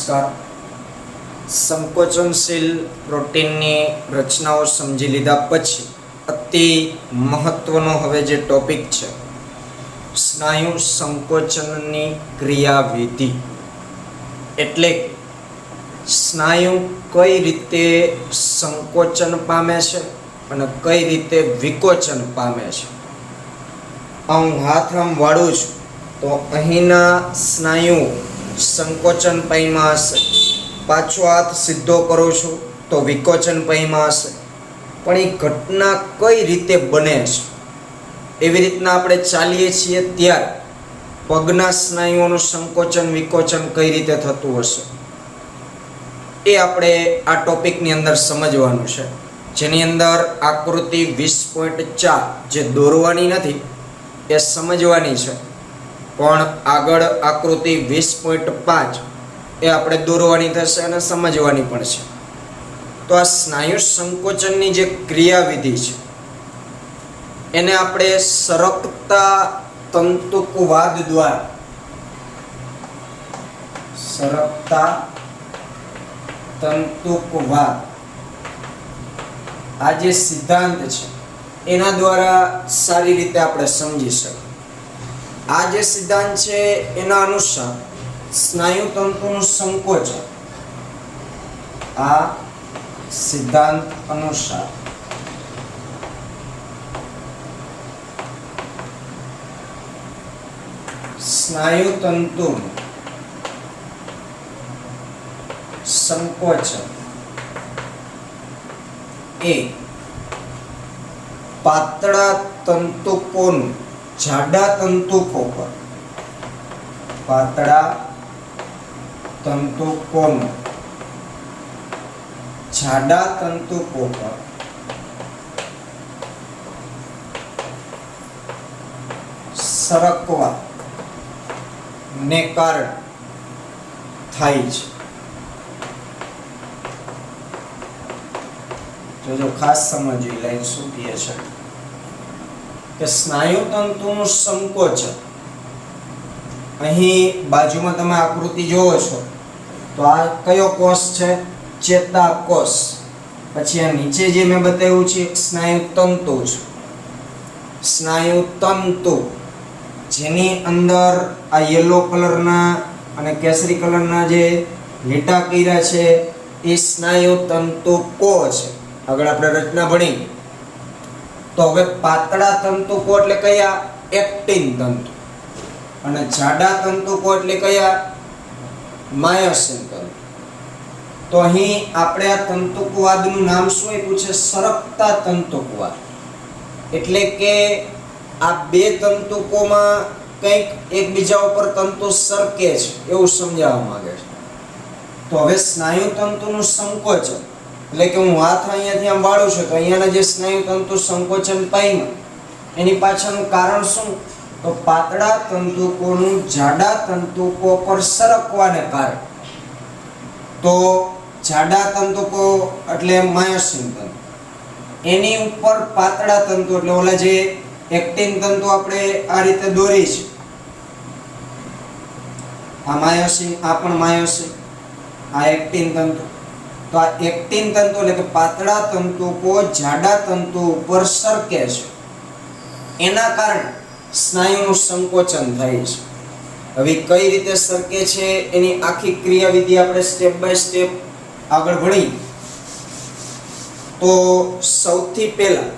નમસ્કાર. સંકોચનશીલ પ્રોટીનની રચનાઓ સમજી લીધા પછી અતિ મહત્વનો હવે જે ટોપિક છે, સ્નાયુ સંકોચનની ક્રિયાવિધિ. એટલે કે સ્નાયુ કઈ રીતે સંકોચન પામે છે અને કઈ રીતે વિકોચન પામે છે. હું હાથ આમ વાળું છું તો અહીંના સ્નાયુ સંકોચન પામ્યા હશે, પાછો હાથ સીધો કરું છું તો વિકોચન પામ્યા હશે. પણ એ ઘટના કઈ રીતે બને છે? એવી રીતના આપણે ચાલીએ છીએ ત્યારે પગના સ્નાયુઓનું સંકોચન વિકોચન કઈ રીતે થતું હશે એ આપણે આ ટોપિકની અંદર સમજવાનું છે, જેની અંદર આકૃતિ 20.4 જે દોરવાની નથી એ સમજવાની છે, પણ આગળ આકૃતિ 20.5 એ આપણે દોરવાની થશે અને સમજવાની પણ છે. તો આ સ્નાયુ સંકોચનની જે ક્રિયાવિધિ છે એને આપણે સરકતા તંતુકવાદ દ્વારા આ જે સિદ્ધાંત છે એના દ્વારા સારી રીતે આપણે સમજી શકીએ. આ જે સિદ્ધાંત છે એના અનુસાર સ્નાયુ તંતુનું સંકોચન, આ સિદ્ધાંત અનુસાર સ્નાયુ તંતુનું સંકોચન એ પાતળા તંતુકોનું જાડા તંતુકો પર, પાતળા તંતુકોનું જાડા તંતુકો પર સરકવા ને કારણે થાય છે. જો ખાસ સમજવી લાઈન શું કહે છે કે સ્નાયુ તંતુનું સંકોચન, અહીં બાજુમાં તમે આકૃતિ જોવો છો તો આ કયો કોષ છે? ચેતાકોષ. પછી આ નીચે જે મેં બતાવ્યું છે સ્નાયુ તંતુ છે, સ્નાયુ તંતુ જેની અંદર આ યલો કલરના અને કેસરી કલરના જે લીટા કર્યા છે એ સ્નાયુ તંતુકો છે. આગળ આપણે રચના ભણી તો હવે પાતળા તંતુકો એટલે કયા? એક્ટિન તંતુ. અને જાડા તંતુકો એટલે કયા? માયોસિન તંતુ. તો અહીં આપણે આ તંતુકવાદનું નામ શું આપ્યું છે? સરકતા તંતુકવાદ. એટલે કે આ બે તંતુકોમાં કંઈક એકબીજા ઉપર તંતુ સરકે છે એવું સમજાવવા માંગે છે. તો હવે સ્નાયુ તંતુનું સંકોચન એટલે કે હું હાથ અહીંયાથી આમ વાળું છું તો અહીંયાના જે સ્નાયુ તંતુ સંકોચન પામ્યા એની પાછળનું કારણ શું? તો પાતળા તંતુકોનું જાડા તંતુકો પર સરકવાને કારણે. તો જાડા તંતુકો એટલે માયોસિન તંતુ, એની ઉપર પાતળા તંતુ એટલે ઓલા જે એક્ટિન તંતુ આપણે આ રીતે દોરી છે, આ માયોસિન, આ પણ માયોસિન, આ એક્ટિન તંતુ. તો આ એક્ટિન તંતુ એટલે કે પાતળા તંતુકો જાડા તંતુ ઉપર સરકે છે, એના કારણે સ્નાયુનું સંકોચન થાય છે. હવે કઈ રીતે સરકે છે એની આખી ક્રિયાવિધિ આપણે સ્ટેપ બાય સ્ટેપ આગળ ભણી. તો સૌથી પહેલા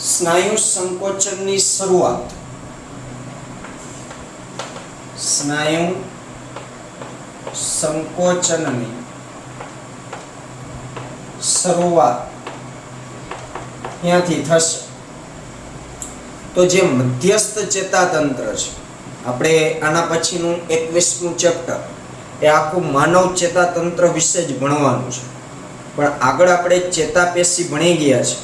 સ્નાયુ સંકોચનની શરૂઆત, સ્નાયુ સંકોચનની શરૂઆત ત્યાંથી થશે. તો જે મધ્યસ્થ ચેતાતંત્ર છે, આપણે આના પછીનું 21મું ચેપ્ટર એ આખું માનવ ચેતાતંત્ર વિશે જ ભણવાનું છે, પણ આગળ આપણે ચેતાપેશી ભણી ગયા છે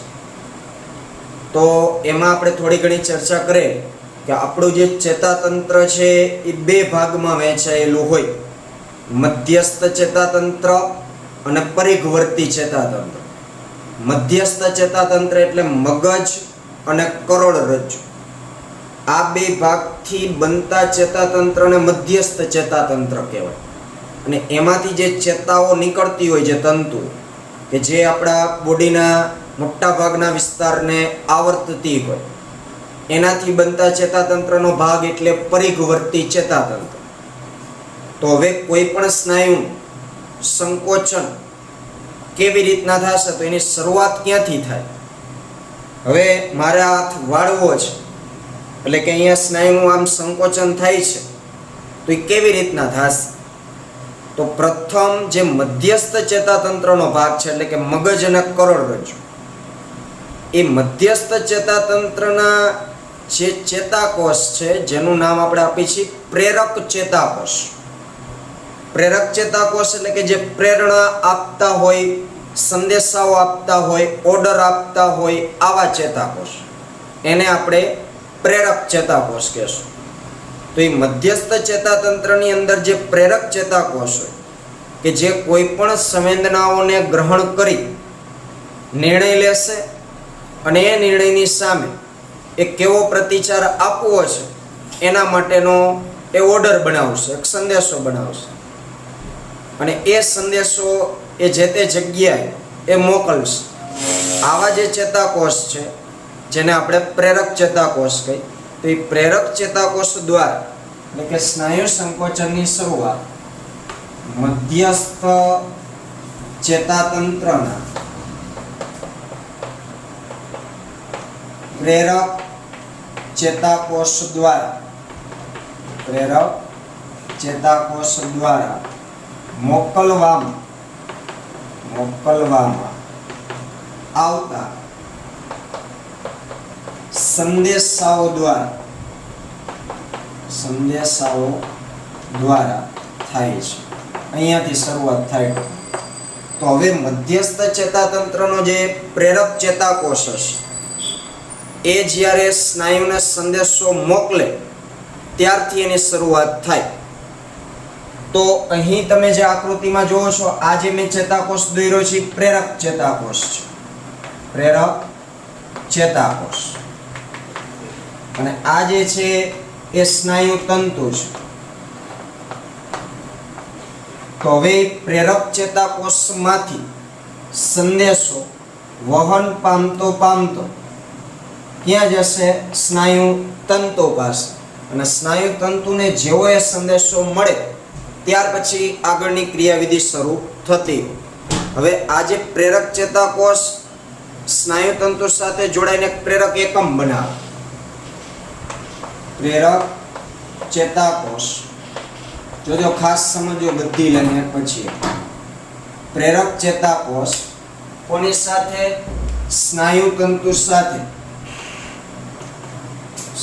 તો એમાં આપણે થોડી ઘણી ચર્ચા કરીએ કે આપણું જે ચેતાતંત્ર છે એ બે ભાગમાં વહેંચાયેલું હોય, મધ્યસ્થ ચેતાતંત્ર અને પરિઘવર્તી ચેતાતંત્ર. મધ્યસ્થ ચેતાતંત્ર એટલે મગજ અને કરોડરજ્જુ. આ બે ભાગથી બનતા ચેતાતંત્રને મધ્યસ્થ ચેતાતંત્ર કહેવાય. અને એમાંથી જે ચેતાઓ નીકળતી હોય, જે તંતુ કે જે આપણા બોડીના મોટા ભાગના વિસ્તારને આવર્તતી હોય, એનાથી બનતા ચેતાતંત્રનો ભાગ એટલે પરિઘવર્તી ચેતાતંત્ર. તો હવે કોઈ પણ સ્નાયુનું સંકોચન કેવી રીતના થશે, તો એની શરૂઆત ક્યાંથી થાય? હવે મારે હાથ વાળવો છે, એટલે કે અહીંયા સ્નાયુનું આમ સંકોચન થાય છે, તો એ કેવી રીતના થશે? તો પ્રથમ જે મધ્યસ્થ ચેતાતંત્રનો ભાગ છે, એટલે કે મગજ અને કરોડરજ્જુ, એ મધ્યસ્થ ચેતાતંત્રના જે ચેતાકોષ છે, જેનું નામ આપણે આપીએ છીએ પ્રેરક ચેતાકોષ. પ્રેરક ચેતાકોષ એટલે કે જે પ્રેરણા આપતા હોય, સંદેશાઓ આપતા હોય, ઓર્ડર આપતા હોય, આવા ચેતાકોષ, એને આપણે પ્રેરક ચેતાકોષ કહેશું. તો એ મધ્યસ્થ ચેતાતંત્રની અંદર જે પ્રેરક ચેતાકોષ હોય, કે જે કોઈ પણ સંવેદનાઓને ગ્રહણ કરી નિર્ણય લેશે અને એ નિર્ણયની સામે એ કેવો પ્રતિચાર આપવો છે એના માટેનો એ ઓર્ડર બનાવશે, એક સંદેશો બનાવશે, અને એ સંદેશો એ જે તે જગ્યાએ એ મોકલશે. આવા જે ચેતાકોષ છે, જેને આપણે પ્રેરક ચેતાકોષ કહીએ, તો એ પ્રેરક ચેતાકોષ દ્વારા, એટલે કે સ્નાયુ સંકોચનની શરૂઆત મધ્યસ્થ ચેતાતંત્રના પ્રેરક ચેતાકોષ દ્વારા મોકલવામાં આવતા સંદેશાઓ દ્વારા થાય છે. અહીંયાથી શરૂઆત થાય. તો હવે મધ્યસ્થ ચેતાતંત્રનો જે પ્રેરક ચેતાકોષ હશે, એ જ્યારે સ્નાયુને સંદેશો મોકલે ત્યારથી એની શરૂઆત થાય. તો અહીં તમે જે આકૃતિમાં જોવો છો, આ જે મેં ચેતાકોષ દોર્યો છે, પ્રેરક ચેતાકોષ છે. પ્રેરક ચેતાકોષ. અને આ જે છે એ સ્નાયુ તંતુ છે. તો હવે પ્રેરક ચેતાકોષમાંથી સંદેશો વહન પામતો ક્યાં જશે? સ્નાયુ તંતુ પાસે. અને સ્નાયુ તંતુને જેવો એ સંદેશો મળે ત્યાર પછી આગળની ક્રિયાવિધિ શરૂ થતી. હવે આ જે પ્રેરક ચેતાકોષ સ્નાયુ તંતુ સાથે જોડાઈને પ્રેરક એકમ બનાવે. પ્રેરક ચેતાકોષ, જોજો ખાસ સમજો બધી લઈને પછી. પ્રેરક ચેતાકોષ કોની સાથે? સ્નાયુ તંતુ સાથે.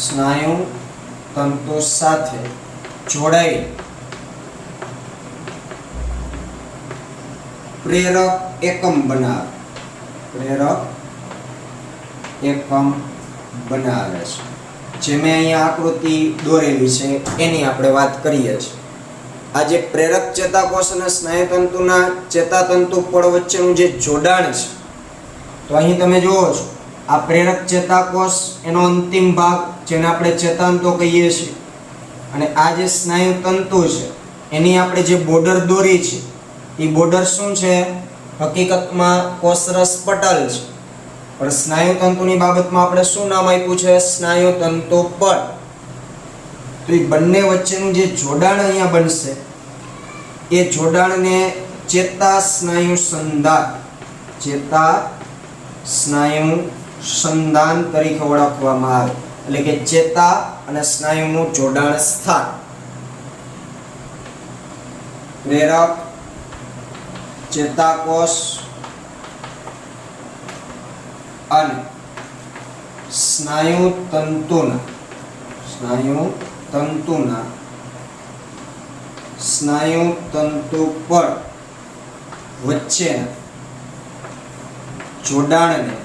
સ્નાયુ તંતુ સાથે જોડાઈ પ્રેરક એકમ બનાવે. પ્રેરક એકમ બનાવે છે. જે મેં અહીંયા આકૃતિ દોરેલી છે એની આપણે વાત કરીએ છીએ. આ જે પ્રેરક ચેતાકોષ અને સ્નાયુતંતુના ચેતાતંતુ પળ વચ્ચેનું જે જોડાણ છે, તો અહીં તમે જુઓ છો, આ પ્રેરક ચેતાકોષ એનો અંતિમ ભાગ, જેને આપણે ચેતાંતો કહીએ છીએ, અને આ જે સ્નાયુતંતુ છે એની આપણે જે બોર્ડર દોરી છે, એ બોર્ડર શું છે? હકીકતમાં કોષરસ પટલ છે. પણ સ્નાયુતંતુની બાબતમાં આપણે શું નામ આપ્યું છે? સ્નાયુતંતુ પટ. તો એ બંને વચ્ચેનું જે જોડાણ અહીંયા બનશે, એ જોડાણને ચેતા સ્નાયુ સંધાન તરીકે ઓળખવામાં આવે. એટલે કે ચેતા અને સ્નાયુનું જોડાણ સ્થાન. પ્રેરક ચેતાકોષ અને સ્નાયુતંતુ પર વચ્ચેના જોડાણને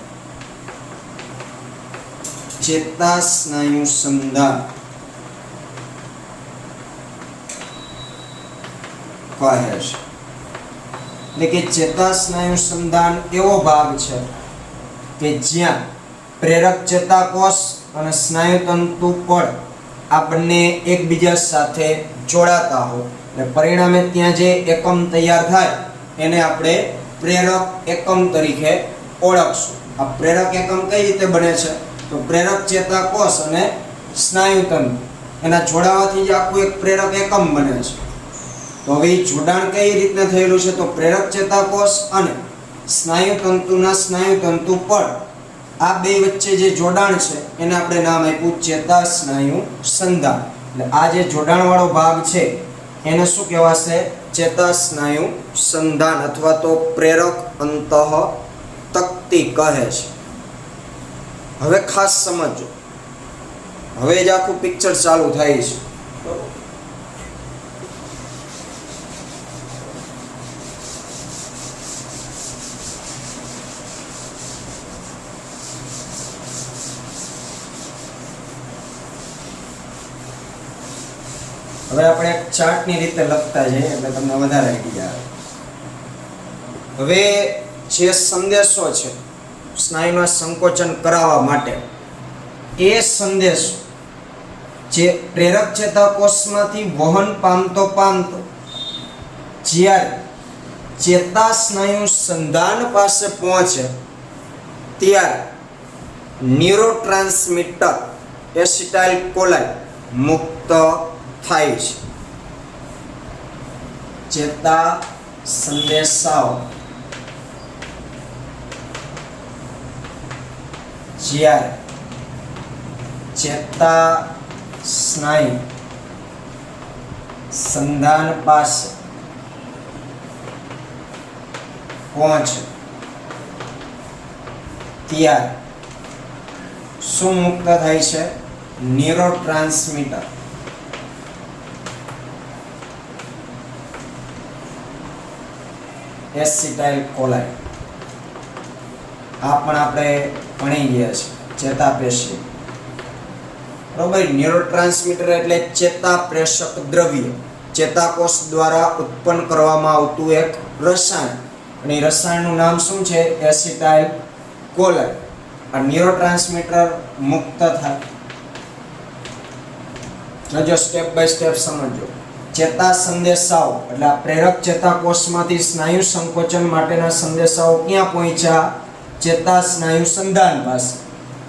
ચેતા સ્નાયુ સંધાન કહે છે. એટલે કે ચેતા સ્નાયુ સંધાન એવો ભાગ છે કે જ્યાં પ્રેરક ચેતાકોષ અને સ્નાયુતંતુ પણ આ બંને એકબીજા સાથે જોડાતા હોય એટલે પરિણામે ત્યાં જે એકમ તૈયાર થાય એને આપણે પ્રેરક એકમ તરીકે ઓળખશું. આ પ્રેરક એકમ કઈ રીતે બને છે? તો પ્રેરક ચેતાકોષ અને સ્નાયુતંતુ એના જોડાવાથી જ આખું એક પ્રેરક એકમ બને છે. તો હવે જોડાણ કઈ રીતે થયેલું છે? તો પ્રેરક ચેતાકોષ અને સ્નાયુતંતુના સ્નાયુતંતુ પડ, આ બે વચ્ચે જે જોડાણ છે એને આપણે નામ આપ્યું ચેતા સ્નાયુ સંધાન. એટલે આ જે જોડાણ વાળો ભાગ છે એને શું કહેવાશે? ચેતા સ્નાયુ સંધાન અથવા તો પ્રેરક અંતઃતક્તિ કહે છે. હવે ખાસ સમજો, હવે જ આખું પિક્ચર ચાલુ થાય છે. હવે આપણે એક ચાર્ટની રીતે લખતા જઈએ એટલે તમને વધારે આઈડિયા આવે. હવે જે સંદેશો છે સ્નાયુના સંકોચન કરાવવા માટે, એ સંદેશો જે પ્રેરક ચેતાકોષમાંથી વહન પામતો જ્યારે ચેતા સ્નાયુ સંધાન પાસે પહોંચે ત્યારે ન્યુરોટ્રાન્સમીટર એસિટાઇલ કોલાઇન મુક્ત થાય છે. ચેતા સંદેશાઓ જ્યારે ચેતા સ્નાયુ સંધાન પાસે પહોંચે ત્યારે શું મુક્ત થાય છે? Neurotransmitter acetylcholine. આ પણ આપણે ભણી ગયા છે, ચેતાપેશી. બરોબર. ન્યુરોટ્રાન્સમીટર એટલે ચેતા પ્રેષક દ્રવ્ય, ચેતાકોષ દ્વારા ઉત્પન્ન કરવામાં આવતું એક રસાયણ, અને એ રસાયણનું નામ શું છે? એસિટાઇલ કોલાઇન. આ ન્યુરોટ્રાન્સમીટર મુક્ત થાય. જો સ્ટેપ બાય સ્ટેપ સમજો. ચેતા સંદેશાઓ એટલે આ પ્રેરક ચેતાકોષમાંથી સ્નાયુ સંકોચન માટેના સંદેશાઓ ક્યાં પહોંચ્યા? ચેતા સ્નાયુ સંધાન પાસે.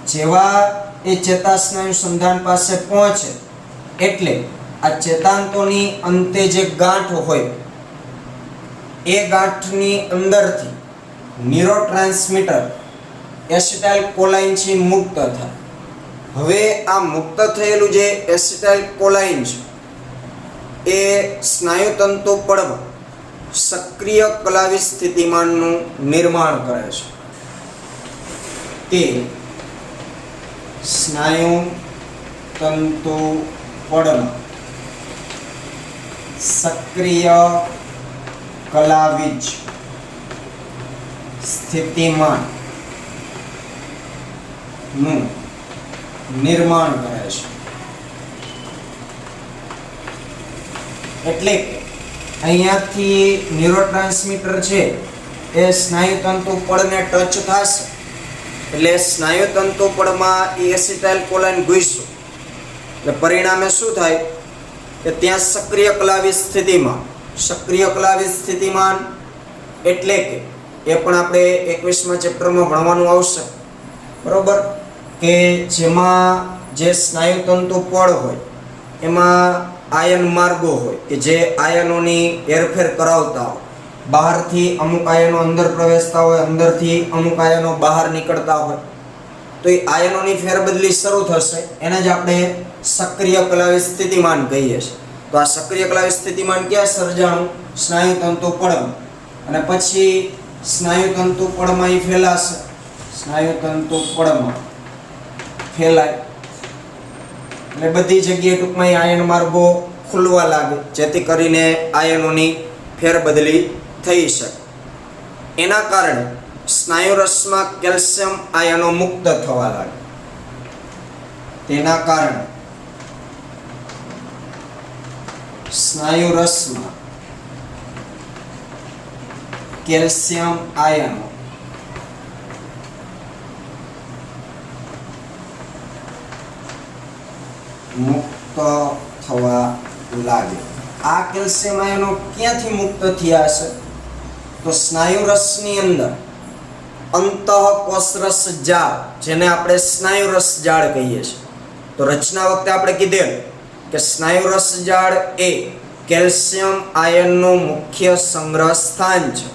જેવા એ ચેતા સ્નાયુ સંધાન પાસે પહોંચે એટલે આ ચેતાંતોની અંતે જે ગાંઠ હોય એ ગાંઠની અંદરથી ન્યુરોટ્રાન્સમીટર એસિટાઇલ કોલાઇન થી મુક્ત થાય. હવે આ મુક્ત થયેલું જે એસિટાઇલ કોલાઇન છે એ સ્નાયુતંતુ પડમાં સક્રિય કલાવી સ્થિતિમાનનું નિર્માણ કરે છે. તે સ્નાયુતંતુ પડમાં સક્રિય કલાવીજ સ્થિતિમાન નું નિર્માણ કરે છે. એટલે કે અહીંયાથી ન્યુરોટ્રાન્સમીટર છે એ સ્નાયુતંતુ પડને ટચ થશે એટલે સ્નાયુતંતુ પડમાં એસિટાઇલ કોલાઇન ઘૂસશે એટલે પરિણામે શું થાય કે ત્યાં સક્રિય કલાવી સ્થિતિમાન એટલે કે એ પણ આપણે 21મા ચેપ્ટરમાં ભણવાનું આવશે. બરોબર. કે જેમાં જે સ્નાયુતંતુ પડ હોય એમાં આયન માર્ગો હોય કે જે આયનોની હેરફેર કરાવતા હોય. બહારથી અમુક આયનો અંદર પ્રવેશતા હોય, અંદરથી અમુક આયનો બહાર નીકળતા હોય. તો એ આયનોની ફેરબદલી શરૂ થશે એને જ આપણે સક્રિય કલાવી સ્થિતિમાન કહીએ છીએ. તો આ સક્રિય કલાવી સ્થિતિમાન ક્યાં સર્જાણું? સ્નાયુતંતુ પડમાં. અને પછી સ્નાયુતંતુ પડમાં એ ફેલાશે, સ્નાયુતંતુ પડમાં ફેલાય એટલે બધી જગ્યાએ ટૂંકમાં આયન માર્ગો ખુલવા લાગે જેથી કરીને આયનોની ફેરબદલી થઈ શકે. એના કારણે સ્નાયુરસમાં કેલ્શિયમ આયનો મુક્ત થવા લાગે. તેના કારણે સ્નાયુરસમાં કેલ્શિયમ આયનો મુક્ત થવા લાગે. આ કેલ્શિયમ આયનો ક્યાંથી મુક્ત થયા હશે? તો સ્નાયુ રસની અંદર અંતઃકોષરસ જાળ, જેને આપણે સ્નાયુ રસ જાળ કહીએ છીએ. તો રચના વખતે આપણે કીધેલ કે સ્નાયુ રસ જાળ એ કેલ્શિયમ આયનનું મુખ્ય સંગ્રહ સ્થાન છે.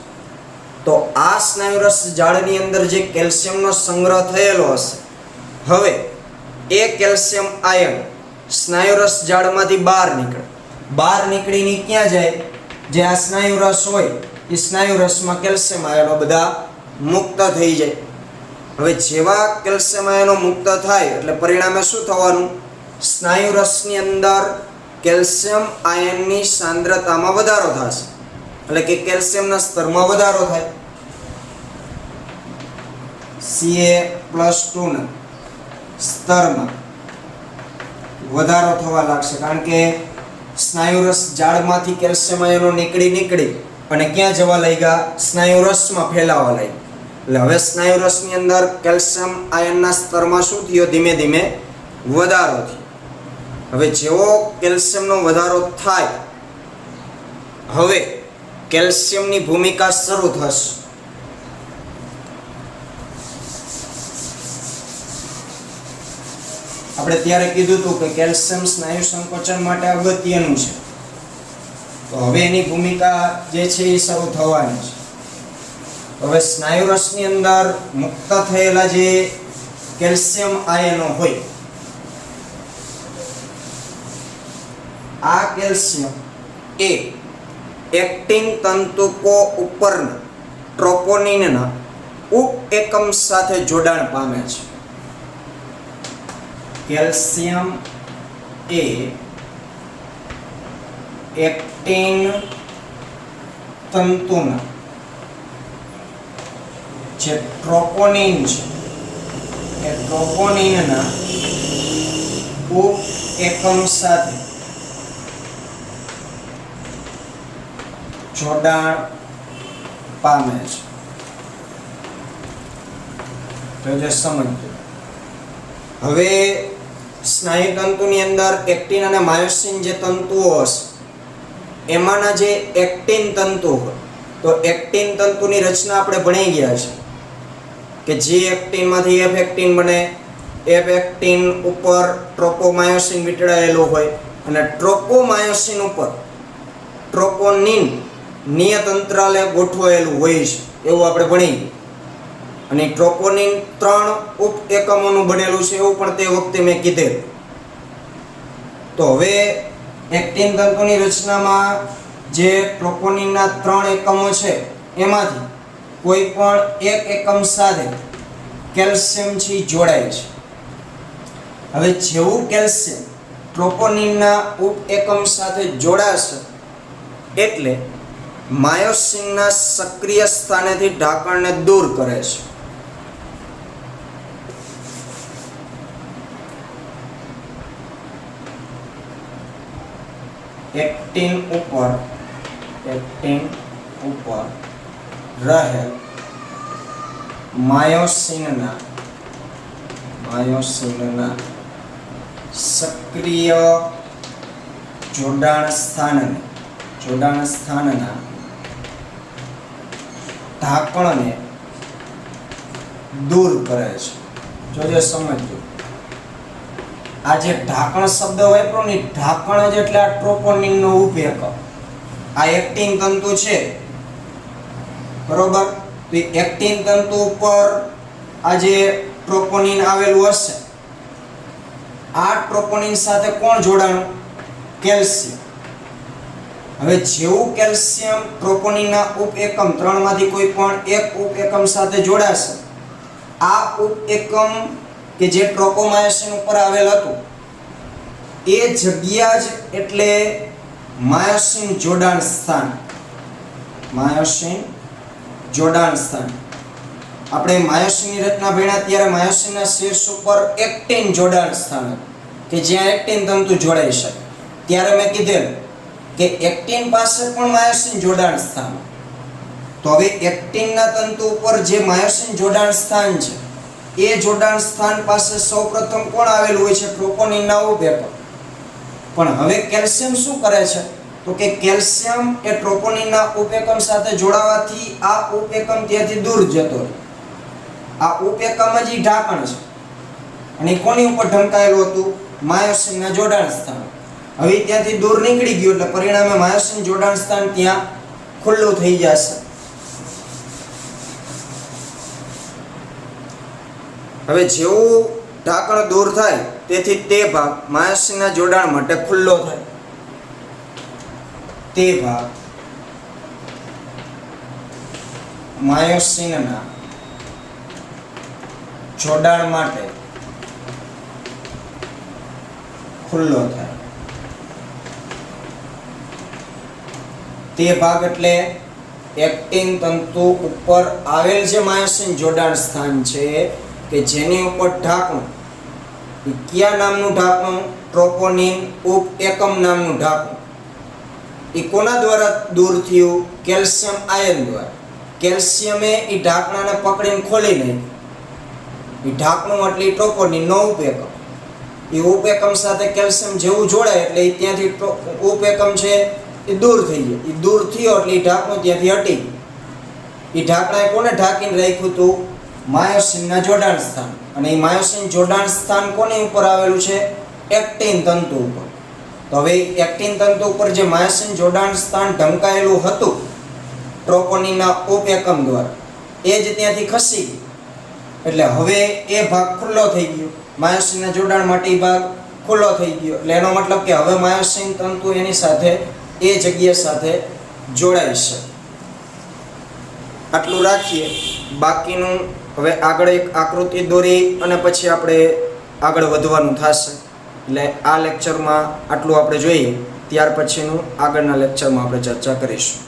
તો આ સ્નાયુ રસ જાળની અંદર જે કેલ્શિયમનો સંગ્રહ થયેલો હશે, હવે એ કેલ્શિયમ આયન સ્નાયુ રસ જાળમાંથી બહાર નીકળીને ક્યાં જાય? જે આ સ્નાયુ રસ હોય એ સ્નાયુ રસમાં કેલ્શિયમ આયનો બધા મુક્ત થઈ જાય. હવે જેવા કેલ્શિયમ આયનો મુક્ત થાય એટલે પરિણામે શું થવાનું? સ્નાયુ રસની અંદર કેલ્શિયમ આયનની સાંદ્રતામાં વધારો થશે, એટલે કે કેલ્શિયમના સ્તરમાં વધારો થાય. Ca+2 ના સ્તરમાં વધારો થવા લાગશે, કારણ કે સ્નાયુ રસ જાળમાંથી કેલ્શિયમ આયનો નીકળી અને ક્યાં જવા લાગ્યા? સ્નાયુ રસમાં ફેલાવા લાગ્યા. એટલે હવે સ્નાયુ રસની અંદર કેલ્શિયમ આયનના સ્તરમાં શું થયો? ધીમે ધીમે વધારો થયો. હવે જેવો કેલ્શિયમનો વધારો થાય, હવે કેલ્શિયમની ભૂમિકા શરૂ થશે. આપણે ત્યારે કીધું હતું કે કેલ્શિયમ સ્નાયુ સંકોચન માટે અગત્યનું છે. તો હવે એની ભૂમિકા જે છે એ શરૂ થવાની છે. હવે સ્નાયુ રસની અંદર મુક્ત થયેલા જે કેલ્શિયમ આયનો હોય, આ કેલ્શિયમ એ એક્ટિન તંતુકો ઉપરના ટ્રોપોનિનના ઉપ એકમ સાથે જોડાણ પામે છે. કેલ્શિયમ એ એક્ટિન તંતુના જે ટ્રોપોનિન છે એ ટ્રોપોનિનના ઉપ એકમ સાથે જોડાણ પામે છે. તો જે સમજો, હવે સ્નાયુ તંતુની અંદર એક્ટિન અને માયોસિન જે તંતુઓ હશે, એમાંના જે એક્ટિન તંતુ હોય, તો એક્ટિન તંતુની રચના આપણે ભણી ગયા છે કે જે એક્ટિનમાંથી એફ એક્ટિન બને. એફ એક્ટિન ઉપર ટ્રોપોમાયોસિન વીંટળાયેલું હોય અને ટ્રોપોમાયોસિન ઉપર ટ્રોપોનિન નિયત અંતરાલે ગોઠવાયેલું હોય છે, એવું આપણે ભણી. અને ટ્રોપોનિન 3 ઉપ એકમોનું બનેલું છે, એવું પણ તે વખતે મેં કીધેલું. તો હવે એક્ટિન તંતુની રચનામાં જે ટ્રોપોનિનના 3 એકમો છે, એમાંથી કોઈ પણ એક એકમ સાથે કેલ્શિયમ થી જોડાય છે. હવે જેવું કેલ્શિયમ ટ્રોપોનિનના ઉપ એકમ સાથે જોડાશે એટલે માયોસિનના સક્રિય સ્થાનેથી ઢાંકણને દૂર કરે છે. એક્ટિન ઉપર રહેલ માયોસિનના સક્રિય જોડાણ સ્થાનના ઢાંકણને દૂર કરે છે. જોજો સમજો, આ જે ઢાંકણ શબ્દ વાપરો ને, ઢાંકણ જ એટલે આ ટ્રોપોનિનનો ઉપ એકમ. આ એક્ટિન તંતુ છે, બરોબર? તો એક્ટિન તંતુ ઉપર આ જે ટ્રોપોનિન આવેલું હશે, આ ટ્રોપોનિન સાથે કોણ જોડાણું? કેલ્શિયમ. હવે જેવું કેલ્શિયમ ટ્રોપોનિનના ઉપ એકમ 3 માંથી કોઈ પણ એક ઉપ એકમ સાથે જોડાશે, આ ઉપ એકમ કે જે ટ્રોપોમાયોસિન ઉપર આવેલ હતું, એ જગ્યા જ એટલે માયોસિન જોડાણ સ્થાન. આપણે માયોસિનની રચના ભણ્યા ત્યારે માયોસિનના શીર્ષ ઉપર એક્ટિન જોડાણ સ્થાન કે જ્યાં એક્ટિન તંતુ જોડાઈ શકે. ત્યારે મેં કીધેલું કે એક્ટિન પાસે પણ માયોસિન જોડાણ સ્થાન. તો હવે એક્ટિનના તંતુ ઉપર જે માયોસિન જોડાણ સ્થાન છે, એ જોડાણ સ્થાન પાસે સૌપ્રથમ કોણ આવેલું હોય છે? ટ્રોપોનિનના ઉપ એકમ. પણ હવે કેલ્શિયમ શું કરે છે? તો કે કેલ્શિયમ એ ટ્રોપોનિનના ઉપએકમ સાથે જોડાવાથી આ ઉપએકમ ત્યાંથી દૂર જતો રહે. આ ઉપએકમ જ ઢાંકણ છે અને કોની ઉપર ઢંકાયેલું હતું? માયોસિનના જોડાણ સ્થાન. હવે ત્યાંથી દૂર નીકળી ગયું એટલે પરિણામે માયોસિન જોડાણ સ્થાન ત્યાં ખુલ્લું થઈ જશે. હવે જેવું ઢાંકણ દૂર થાય તેથી તે ભાગ માયોસિનના જોડાણ માટે ખુલ્લો થાય. તે ભાગ માયોસિનના જોડાણ માટે ખુલ્લો થાય. તે ભાગ એટલે એક્ટિન તંતુ ઉપર આવેલ જે માયોસિન જોડાણ સ્થાન છે કે જેની ઉપર ઢાંકણું, કયા નામનું ઢાંકણું? ટ્રોપોનિન ઉપએકમ નામનું ઢાંકણું. એ કોના દ્વારા દૂર થયું? કેલ્શિયમ આયન દ્વારા. કેલ્શિયમે એ ઢાંકણાને પકડીને ખોલી નાખ્યું. એ ઢાંકણું એટલે ટ્રોપોનિનનો ઉપએકમ. એ ઉપએકમ સાથે કેલ્શિયમ જેવું જોડાય એટલે ત્યાંથી ઉપએકમ છે એ દૂર થઈ ગયો. એ દૂર થયો એટલે એ ઢાંકણું ત્યાંથી હટી ગયું. એ ઢાંકણાએ કોને ઢાંકીને રાખ્યું હતું? માયોસિનના જોડાણ સ્થાન. અને એ માયોસિન જોડાણ સ્થાન કોની ઉપર આવેલું છે? એક્ટિન તંતુ ઉપર. તો હવે એક્ટિન તંતુ ઉપર જે માયોસિન જોડાણ સ્થાન ઢંકાયેલું હતું ટ્રોપોનિનના ઉપએકમ દ્વારા, એ જ ત્યાંથી ખસી ગયું. એટલે હવે એ ભાગ ખુલ્લો થઈ ગયો. માયોસિનના જોડાણ માટે એ ભાગ ખુલ્લો થઈ ગયો. એટલે એનો મતલબ કે હવે માયોસિન તંતુ એની સાથે એ જગ્યા સાથે જોડાઈ છે. આટલું રાખીએ. બાકીનું હવે આગળ એક આકૃતિ દોરી અને પછી આપણે આગળ વધવાનું થશે. એટલે આ લેક્ચરમાં આટલું આપણે જોઈએ, ત્યાર પછીનું આગળના લેક્ચરમાં આપણે ચર્ચા કરીશું.